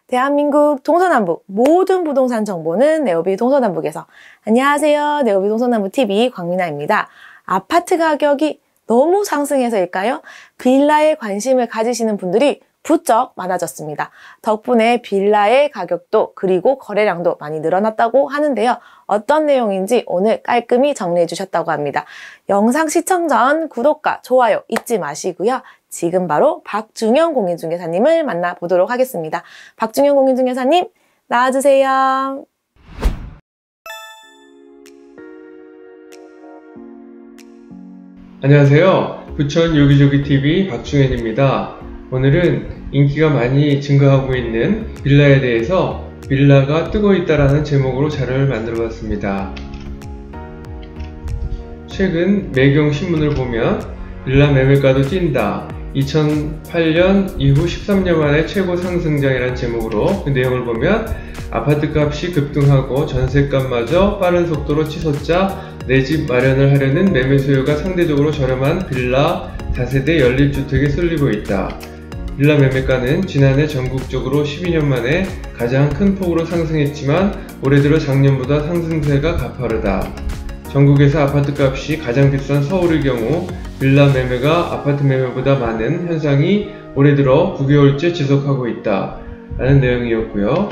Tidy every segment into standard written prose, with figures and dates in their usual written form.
대한민국 동서남북 모든 부동산 정보는 네오비 동서남북에서. 안녕하세요. 네오비 동서남북TV 광민아입니다. 아파트 가격이 너무 상승해서일까요? 빌라에 관심을 가지시는 분들이 부쩍 많아졌습니다. 덕분에 빌라의 가격도 그리고 거래량도 많이 늘어났다고 하는데요. 어떤 내용인지 오늘 깔끔히 정리해 주셨다고 합니다. 영상 시청 전 구독과 좋아요 잊지 마시고요. 지금 바로 박중현 공인중개사님을 만나보도록 하겠습니다. 박중현 공인중개사님 나와주세요. 안녕하세요. 부천 요기조기TV 박중현입니다. 오늘은 인기가 많이 증가하고 있는 빌라에 대해서 빌라가 뜨고 있다라는 제목으로 자료를 만들어 봤습니다. 최근 매경 신문을 보면 빌라 매매가도 뛴다. 2008년 이후 13년 만에 최고 상승장이라는 제목으로 그 내용을 보면 아파트 값이 급등하고 전세값마저 빠른 속도로 치솟자 내 집 마련을 하려는 매매 수요가 상대적으로 저렴한 빌라 다세대 연립주택에 쏠리고 있다. 빌라 매매가는 지난해 전국적으로 12년 만에 가장 큰 폭으로 상승했지만 올해 들어 작년보다 상승세가 가파르다. 전국에서 아파트 값이 가장 비싼 서울의 경우 빌라 매매가 아파트 매매보다 많은 현상이 올해 들어 9개월째 지속하고 있다 라는 내용이었고요.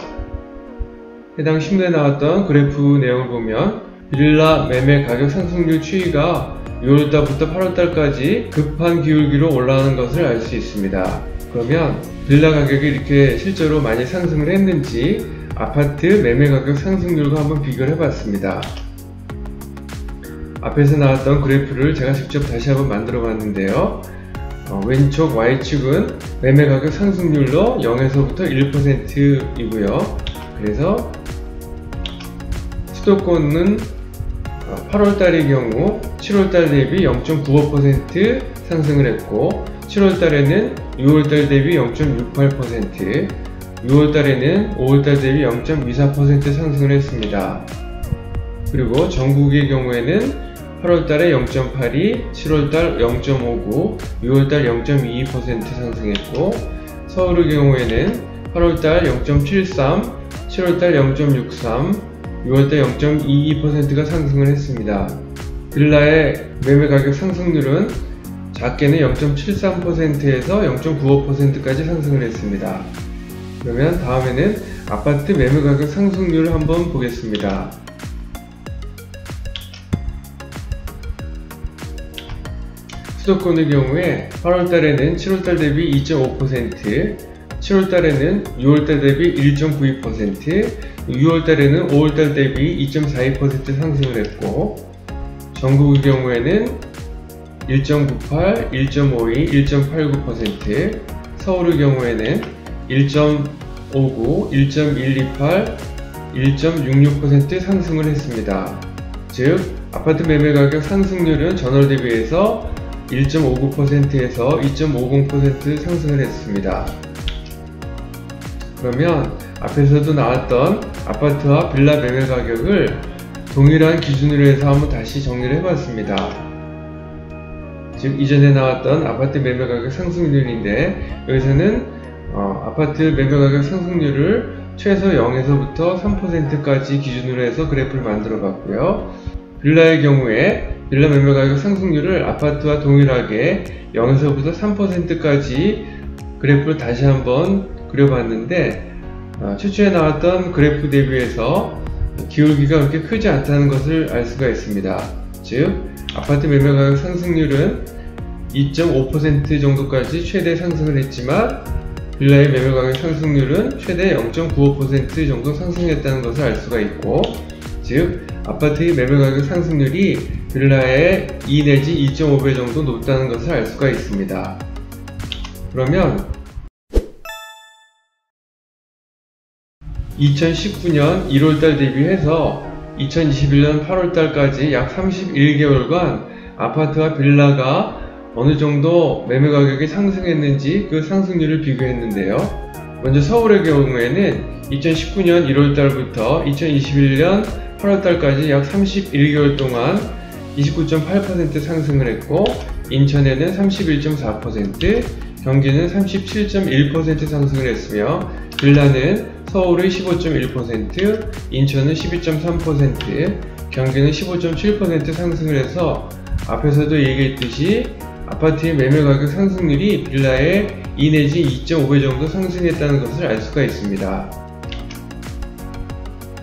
해당 신문에 나왔던 그래프 내용을 보면 빌라 매매 가격 상승률 추이가 6월달부터 8월달까지 급한 기울기로 올라가는 것을 알 수 있습니다. 그러면 빌라 가격이 이렇게 실제로 많이 상승을 했는지 아파트 매매 가격 상승률과 한번 비교를 해봤습니다. 앞에서 나왔던 그래프를 제가 직접 다시 한번 만들어 봤는데요. 왼쪽 Y축은 매매 가격 상승률로 0에서부터 1%이고요. 그래서 수도권은 8월달의 경우 7월달 대비 0.95% 상승을 했고 7월달에는 6월달 대비 0.68%, 6월달에는 5월달 대비 0.24% 상승을 했습니다. 그리고 전국의 경우에는 8월달에 0.82, 7월달 0.59, 6월달 0.22% 상승했고 서울의 경우에는 8월달 0.73, 7월달 0.63, 6월달 0.22%가 상승을 했습니다. 빌라의 매매 가격 상승률은 작게는 0.73%에서 0.95%까지 상승을 했습니다. 그러면 다음에는 아파트 매매 가격 상승률을 한번 보겠습니다. 수도권의 경우에 8월달에는 7월달 대비 2.5%, 7월달에는 6월달 대비 1.92%, 6월달에는 5월달 대비 2.42% 상승을 했고 전국의 경우에는 1.98, 1.52, 1.89%, 서울의 경우에는 1.59, 1.128, 1.66% 상승을 했습니다. 즉 아파트 매매 가격 상승률은 전월 대비해서 1.59%에서 2.50% 상승을 했습니다. 그러면 앞에서도 나왔던 아파트와 빌라 매매 가격을 동일한 기준으로 해서 한번 다시 정리를 해봤습니다. 즉 이전에 나왔던 아파트 매매 가격 상승률인데 여기서는 아파트 매매 가격 상승률을 최소 0에서부터 3%까지 기준으로 해서 그래프를 만들어 봤고요. 빌라의 경우에 빌라 매매 가격 상승률을 아파트와 동일하게 0에서부터 3%까지 그래프를 다시 한번 그려봤는데 최초에 나왔던 그래프 대비해서 기울기가 그렇게 크지 않다는 것을 알 수가 있습니다. 즉 아파트 매매 가격 상승률은 2.5% 정도까지 최대 상승을 했지만 빌라의 매매 가격 상승률은 최대 0.95% 정도 상승했다는 것을 알 수가 있고 즉 아파트의 매매 가격 상승률이 빌라의 2 내지 2.5배 정도 높다는 것을 알 수가 있습니다. 그러면 2019년 1월달 대비해서 2021년 8월달까지 약 31개월간 아파트와 빌라가 어느 정도 매매 가격이 상승했는지 그 상승률을 비교했는데요. 먼저 서울의 경우에는 2019년 1월달부터 2021년 8월달까지 약 31개월 동안 29.8% 상승을 했고 인천에는 31.4%, 경기는 37.1% 상승을 했으며 빌라는 서울은 15.1%, 인천은 12.3%, 경기는 15.7% 상승을 해서 앞에서도 얘기했듯이 아파트의 매매 가격 상승률이 빌라의 2 내지 2.5배 정도 상승했다는 것을 알 수가 있습니다.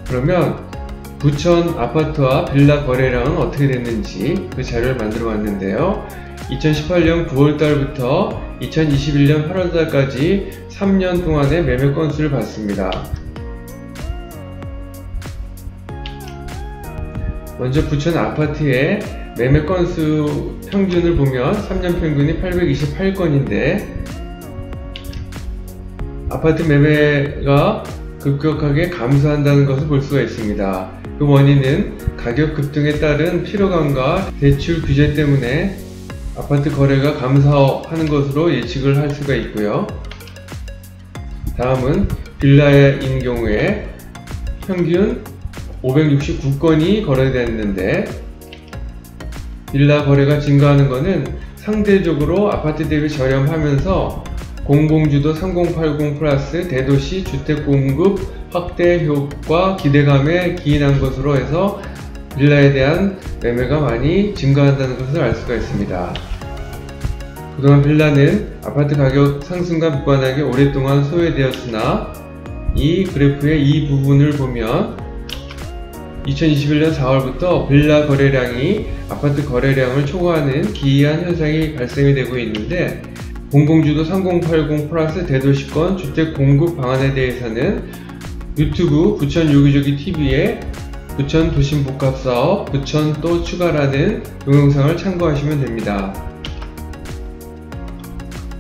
그러면 부천 아파트와 빌라 거래량은 어떻게 됐는지 그 자료를 만들어 봤는데요. 2018년 9월달부터 2021년 8월달까지 3년 동안의 매매 건수를 봤습니다. 먼저 부천 아파트의 매매 건수 평균을 보면 3년 평균이 828건인데 아파트 매매가 급격하게 감소한다는 것을 볼 수가 있습니다. 그 원인은 가격 급등에 따른 피로감과 대출 규제 때문에 아파트 거래가 감소하는 것으로 예측을 할 수가 있고요. 다음은 빌라인 경우에 평균 569건이 거래됐는데 빌라 거래가 증가하는 것은 상대적으로 아파트 대비 저렴하면서 공공주도 3080 플러스 대도시 주택 공급 확대 효과 기대감에 기인한 것으로 해서 빌라에 대한 매매가 많이 증가한다는 것을 알 수가 있습니다. 그동안 빌라는 아파트 가격 상승과 무관하게 오랫동안 소외되었으나 이 그래프의 이 부분을 보면 2021년 4월부터 빌라 거래량이 아파트 거래량을 초과하는 기이한 현상이 발생이 되고 있는데 공공주도 3080 플러스 대도시권 주택 공급 방안에 대해서는 유튜브 부천 요기조기 TV에 부천 도심복합사업 부천 또 추가라는 동영상을 참고하시면 됩니다.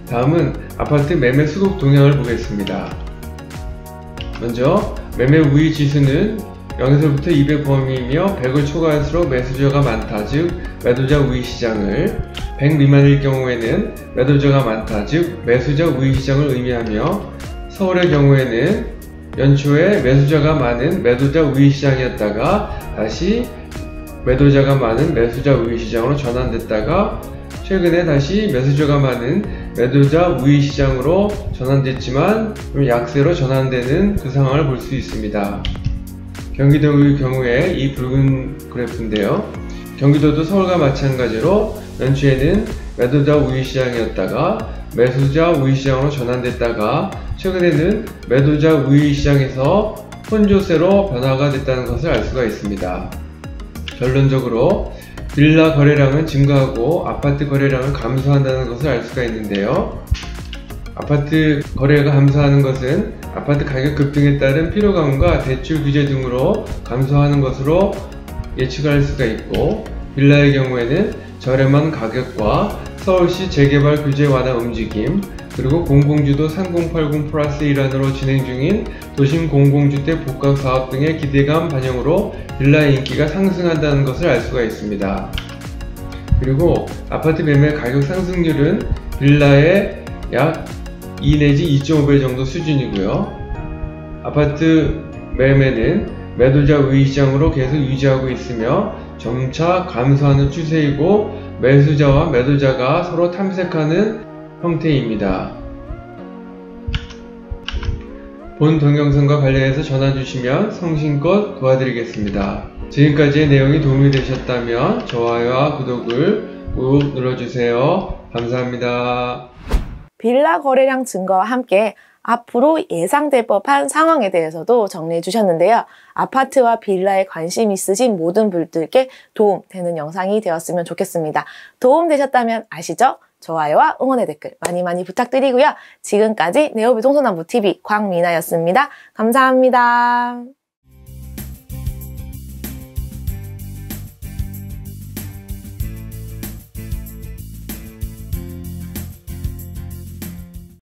다음은 아파트 매매 수급 동향을 보겠습니다. 먼저 매매 우위 지수는 0에서부터 200 범위이며 100을 초과할수록 매수자가 많다, 즉 매도자 우위 시장을, 100 미만일 경우에는 매도자가 많다, 즉 매수자 우위 시장을 의미하며 서울의 경우에는 연초에 매수자가 많은 매도자 우위 시장이었다가 다시 매도자가 많은 매수자 우위 시장으로 전환됐다가 최근에 다시 매수자가 많은 매도자 우위 시장으로 전환됐지만 좀 약세로 전환되는 그 상황을 볼 수 있습니다. 경기도의 경우에 이 붉은 그래프인데요. 경기도도 서울과 마찬가지로 연초에는 매도자 우위 시장이었다가 매수자 우위 시장으로 전환됐다가 최근에는 매도자 우위 시장에서 혼조세로 변화가 됐다는 것을 알 수가 있습니다. 결론적으로 빌라 거래량은 증가하고 아파트 거래량은 감소한다는 것을 알 수가 있는데요. 아파트 거래가 감소하는 것은 아파트 가격 급등에 따른 피로감과 대출 규제 등으로 감소하는 것으로 예측할 수가 있고 빌라의 경우에는 저렴한 가격과 서울시 재개발 규제 완화 움직임 그리고 공공주도 3080 플러스 일환으로 진행 중인 도심 공공주택 복합 사업 등의 기대감 반영으로 빌라의 인기가 상승한다는 것을 알 수가 있습니다. 그리고 아파트 매매 가격 상승률은 빌라의 약 2 내지 2.5배 정도 수준이고요. 아파트 매매는 매도자 우위 시장으로 계속 유지하고 있으며 점차 감소하는 추세이고 매수자와 매도자가 서로 탐색하는 형태입니다. 본 동영상과 관련해서 전화 주시면 성심껏 도와드리겠습니다. 지금까지의 내용이 도움이 되셨다면 좋아요와 구독을 꾹 눌러주세요. 감사합니다. 빌라 거래량 증가와 함께 앞으로 예상될 법한 상황에 대해서도 정리해 주셨는데요. 아파트와 빌라에 관심 있으신 모든 분들께 도움되는 영상이 되었으면 좋겠습니다. 도움되셨다면 아시죠? 좋아요와 응원의 댓글 많이 부탁드리고요. 지금까지 네오비 동서남북TV 광미나였습니다. 감사합니다.